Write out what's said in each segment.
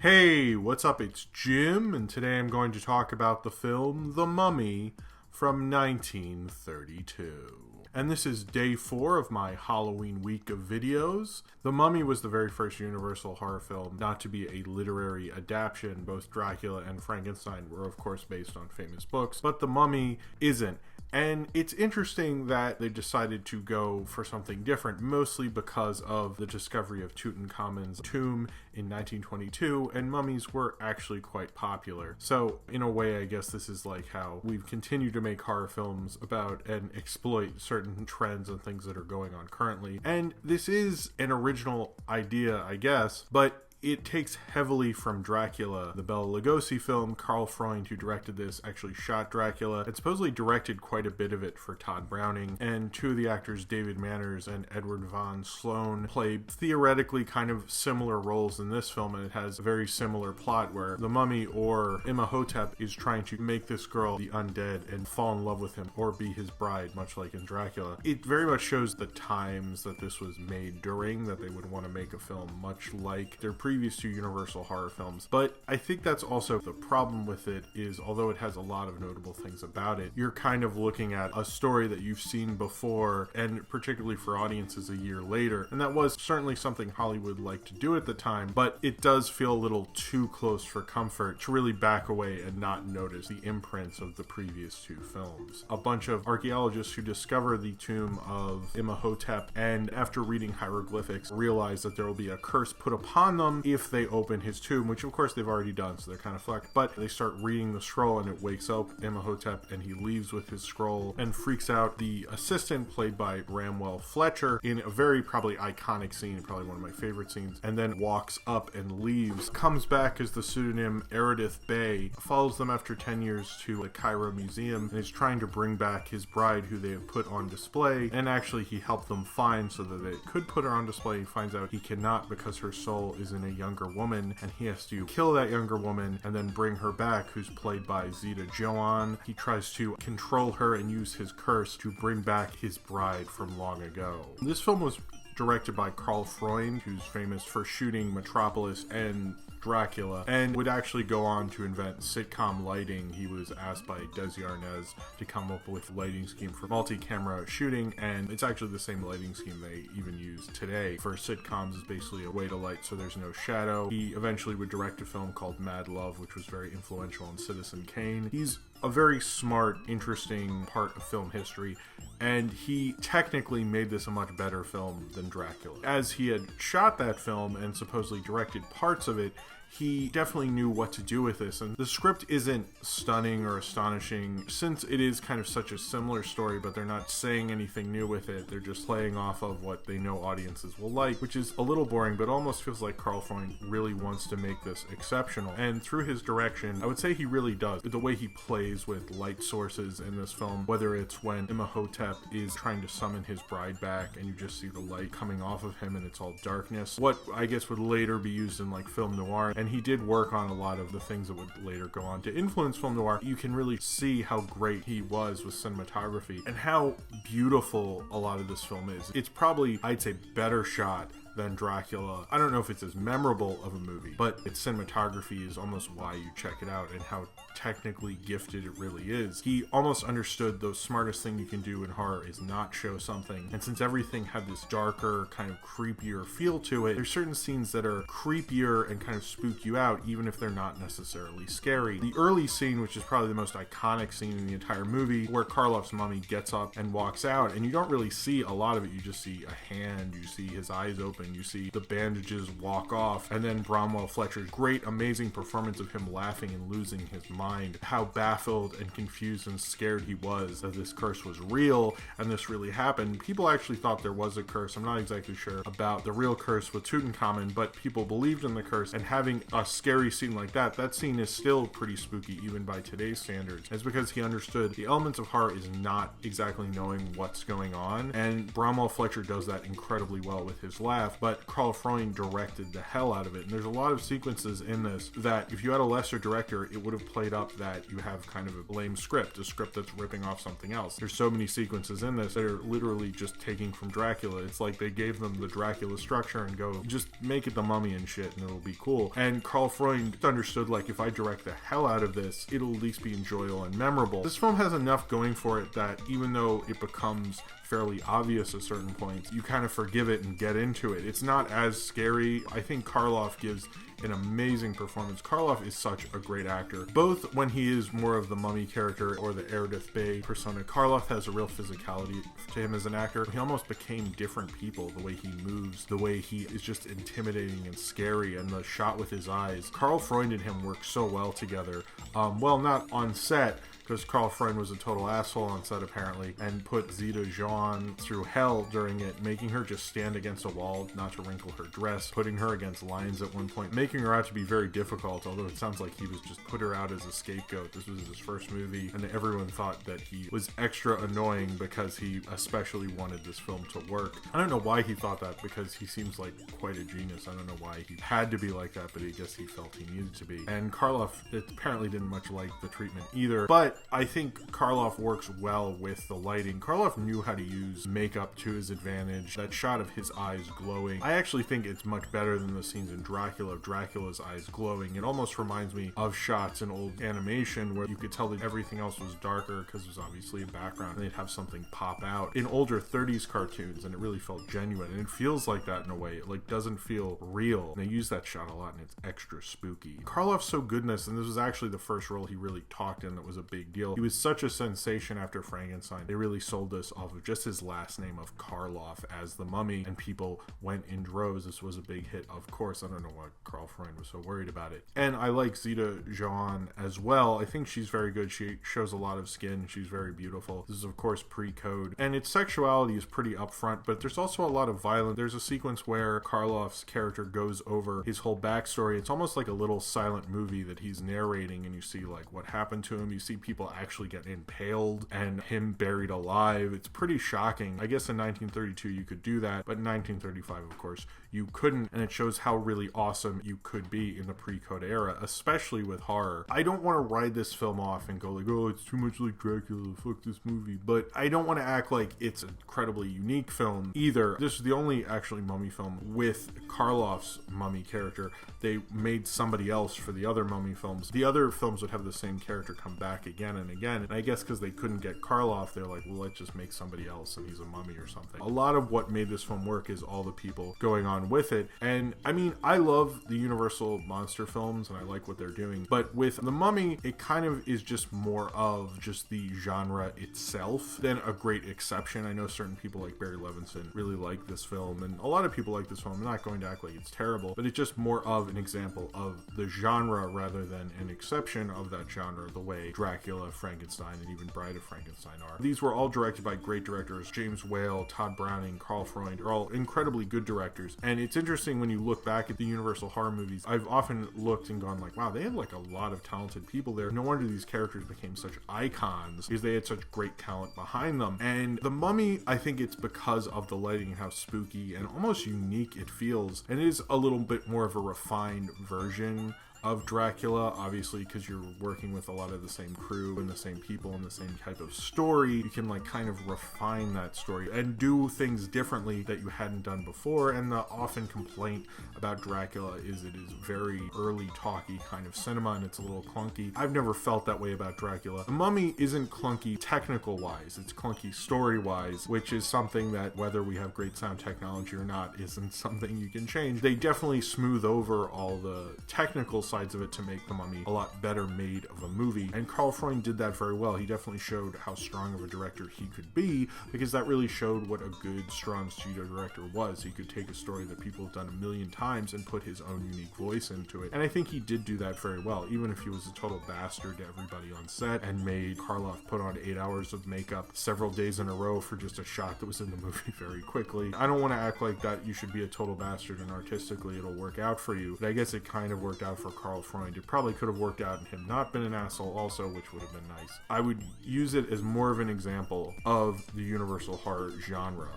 Hey, what's up? It's Jim, and today I'm going to talk about the film The Mummy from 1932. And this is day 4 of my Halloween week of videos. The Mummy was the very first Universal horror film not to be a literary adaptation. Both Dracula and Frankenstein were, of course, based on famous books, but The Mummy isn't. And it's interesting that they decided to go for something different, mostly because of the discovery of Tutankhamun's tomb in 1922, and mummies were actually quite popular. So, in a way, I guess this is like how we've continued to make horror films about and exploit certain trends and things that are going on currently. And this is an original idea, I guess, but it takes heavily from Dracula, the Bela Lugosi film. Karl Freund, who directed this, actually shot Dracula and supposedly directed quite a bit of it for Todd Browning. And two of the actors, David Manners and Edward Von Sloan, played theoretically kind of similar roles in this film, and it has a very similar plot where the mummy, or Imhotep, is trying to make this girl the undead and fall in love with him or be his bride, much like in Dracula. It very much shows the times that this was made during, that they would want to make a film much like their previous two Universal horror films. But I think that's also the problem with it, is although it has a lot of notable things about it, you're kind of looking at a story that you've seen before, and particularly for audiences a year later. And that was certainly something Hollywood liked to do at the time, but it does feel a little too close for comfort to really back away and not notice the imprints of the previous two films. A bunch of archaeologists who discover the tomb of Imhotep, and after reading hieroglyphics, realize that there will be a curse put upon them if they open his tomb, which of course they've already done, so they're kind of fucked. But they start reading the scroll and it wakes up Imhotep, and he leaves with his scroll and freaks out the assistant, played by Ramwell Fletcher, in a very probably iconic scene, probably one of my favorite scenes, and then walks up and leaves. Comes back as the pseudonym Eridith Bey, follows them after 10 years to the Cairo Museum, and is trying to bring back his bride, who they have put on display, and actually he helped them find so that they could put her on display. He finds out he cannot because her soul is in a younger woman, and he has to kill that younger woman and then bring her back, who's played by Zita Joann. He tries to control her and use his curse to bring back his bride from long ago. This film was directed by Karl Freund, who's famous for shooting Metropolis and Dracula, and would actually go on to invent sitcom lighting. He was asked by Desi Arnaz to come up with a lighting scheme for multi-camera shooting, and it's actually the same lighting scheme they even use today for sitcoms. Is basically a way to light so there's no shadow. He eventually would direct a film called Mad Love, which was very influential in Citizen Kane. He's a very smart, interesting part of film history, and he technically made this a much better film than Dracula. As he had shot that film and supposedly directed parts of it, he definitely knew what to do with this, and the script isn't stunning or astonishing, since it is kind of such a similar story, but they're not saying anything new with it. They're just playing off of what they know audiences will like, which is a little boring, but almost feels like Karl Freund really wants to make this exceptional. And through his direction, I would say he really does. The way he plays with light sources in this film, whether it's when Imhotep is trying to summon his bride back and you just see the light coming off of him and it's all darkness, what I guess would later be used in like film noir, and he did work on a lot of the things that would later go on to influence film noir. You can really see how great he was with cinematography and how beautiful a lot of this film is. It's probably, I'd say, better shot than Dracula. I don't know if it's as memorable of a movie, but its cinematography is almost why you check it out, and how technically gifted it really is. He almost understood the smartest thing you can do in horror is not show something, and since everything had this darker, kind of creepier feel to it, there's certain scenes that are creepier and kind of spook you out, even if they're not necessarily scary. The early scene, which is probably the most iconic scene in the entire movie, where Karloff's mummy gets up and walks out, and you don't really see a lot of it. You just see a hand, you see his eyes open, you see the bandages walk off, and then Bromwell Fletcher's great, amazing performance of him laughing and losing his mind, how baffled and confused and scared he was that this curse was real and this really happened. People actually thought there was a curse. I'm not exactly sure about the real curse with Tutankhamun, but people believed in the curse, and having a scary scene like that scene is still pretty spooky even by today's standards. It's because he understood the elements of horror is not exactly knowing what's going on, and Bromwell Fletcher does that incredibly well with his laugh. choreographed, but Carl Freund directed the hell out of it. And there's a lot of sequences in this that if you had a lesser director, it would have played up that you have kind of a lame script, a script that's ripping off something else. There's so many sequences in this that are literally just taking from Dracula. It's like they gave them the Dracula structure and go, just make it the Mummy and shit and it'll be cool. And Carl Freund understood, like, if I direct the hell out of this, it'll at least be enjoyable and memorable. This film has enough going for it that even though it becomes fairly obvious at certain points, you kind of forgive it and get into it. It's not as scary. I think Karloff gives an amazing performance. Karloff is such a great actor, both when he is more of the Mummy character or the Erdith Bey persona. Karloff has a real physicality to him as an actor. He almost became different people, the way he moves, the way he is just intimidating and scary, and the shot with his eyes. Carl Freund and him work so well together. Well, not on set, because Carl Freund was a total asshole on set apparently, and put Zita Jean through hell during it, making her just stand against a wall not to wrinkle her dress, putting her against lions at one point, making her out to be very difficult, although it sounds like he was just put her out as a scapegoat. This was his first movie, and everyone thought that he was extra annoying because he especially wanted this film to work. I don't know why he thought that, because he seems like quite a genius. I don't know why he had to be like that, but I guess he felt he needed to be. And Karloff apparently didn't much like the treatment either, but I think Karloff works well with the lighting. Karloff knew how to use makeup to his advantage. That shot of his eyes glowing, I actually think it's much better than the scenes in Dracula of Dracula's eyes glowing. It almost reminds me of shots in old animation where you could tell that everything else was darker because it was obviously a background, and they'd have something pop out. In older 30s cartoons, and it really felt genuine, and it feels like that in a way. It like doesn't feel real. And they use that shot a lot, and it's extra spooky. Karloff's so good in this, and this was actually the first role he really talked in that was a big deal. He was such a sensation after Frankenstein. They really sold this off of just his last name of Karloff as the Mummy, and people went in droves. This was a big hit, of course. I don't know why Carl Freund was so worried about it. And I like Zita Jean as well. I think she's very good. She shows a lot of skin. She's very beautiful. This is, of course, pre-code. And its sexuality is pretty upfront, but there's also a lot of violence. There's a sequence where Karloff's character goes over his whole backstory. It's almost like a little silent movie that he's narrating, and you see like what happened to him. You see people actually get impaled and him buried alive. It's pretty shocking. I guess in 1932 you could do that, but in 1935, of course, you couldn't, and it shows how really awesome you could be in the pre-code era, especially with horror. I don't want to ride this film off and go like, oh, it's too much like Dracula, fuck this movie, but I don't want to act like it's an incredibly unique film either. This is the only actually Mummy film with Karloff's Mummy character. They made somebody else for the other Mummy films. The other films would have the same character come back again and again, and I guess because they couldn't get Karloff, they're like, well, let's just make somebody else and he's a mummy or something. A lot of what made this film work is all the people going on with it. And I mean, I love the Universal monster films and I like what they're doing, but with The Mummy, it kind of is just more of just the genre itself than a great exception. I know certain people like Barry Levinson really like this film, and a lot of people like this film. I'm not going to act like it's terrible, but it's just more of an example of the genre rather than an exception of that genre, the way Dracula, Frankenstein, and even Bride of Frankenstein are. These were all directed by great directors. James Whale, Todd Browning, Carl Freund are all incredibly good directors. And it's interesting when you look back at the Universal horror movies, I've often looked and gone like, wow, they had like a lot of talented people there. No wonder these characters became such icons, because they had such great talent behind them. And The Mummy, I think it's because of the lighting and how spooky and almost unique it feels. And it is a little bit more of a refined version of Dracula, obviously, because you're working with a lot of the same crew and the same people and the same type of story. You can like kind of refine that story and do things differently that you hadn't done before. And the often complaint about Dracula is it is very early talky kind of cinema, and it's a little clunky. I've never felt that way about Dracula. The Mummy isn't clunky technical wise, it's clunky story wise, which is something that, whether we have great sound technology or not, isn't something you can change. They definitely smooth over all the technical sides of it to make The Mummy a lot better made of a movie, and Carl Freund did that very well. He definitely showed how strong of a director he could be, because that really showed what a good, strong studio director was. He could take a story that people have done a million times and put his own unique voice into it, and I think he did do that very well, even if he was a total bastard to everybody on set and made Karloff put on 8 hours of makeup several days in a row for just a shot that was in the movie very quickly. I don't want to act like that you should be a total bastard and artistically it'll work out for you, but I guess it kind of worked out for Carl Freund. It probably could have worked out and him not been an asshole also, which would have been nice. I would use it as more of an example of the Universal horror genre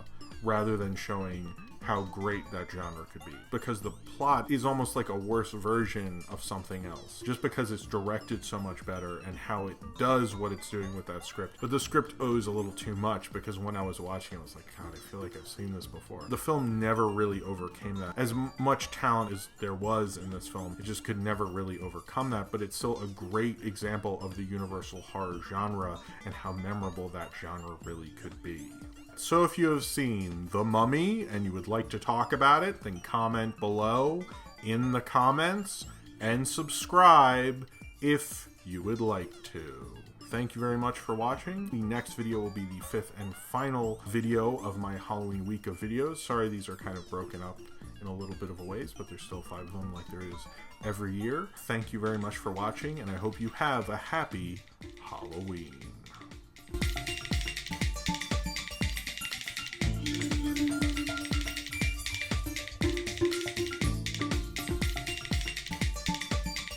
rather than showing how great that genre could be. Because the plot is almost like a worse version of something else. Just because it's directed so much better and how it does what it's doing with that script. But the script owes a little too much, because when I was watching it, I was like, God, I feel like I've seen this before. The film never really overcame that. As much talent as there was in this film, it just could never really overcome that, but it's still a great example of the universal horror genre and how memorable that genre really could be. So if you have seen The Mummy and you would like to talk about it, then comment below in the comments and subscribe if you would like to. Thank you very much for watching. The next video will be the 5th and final video of my Halloween week of videos. Sorry, these are kind of broken up in a little bit of a ways, but there's still 5 of them like there is every year. Thank you very much for watching, and I hope you have a happy Halloween.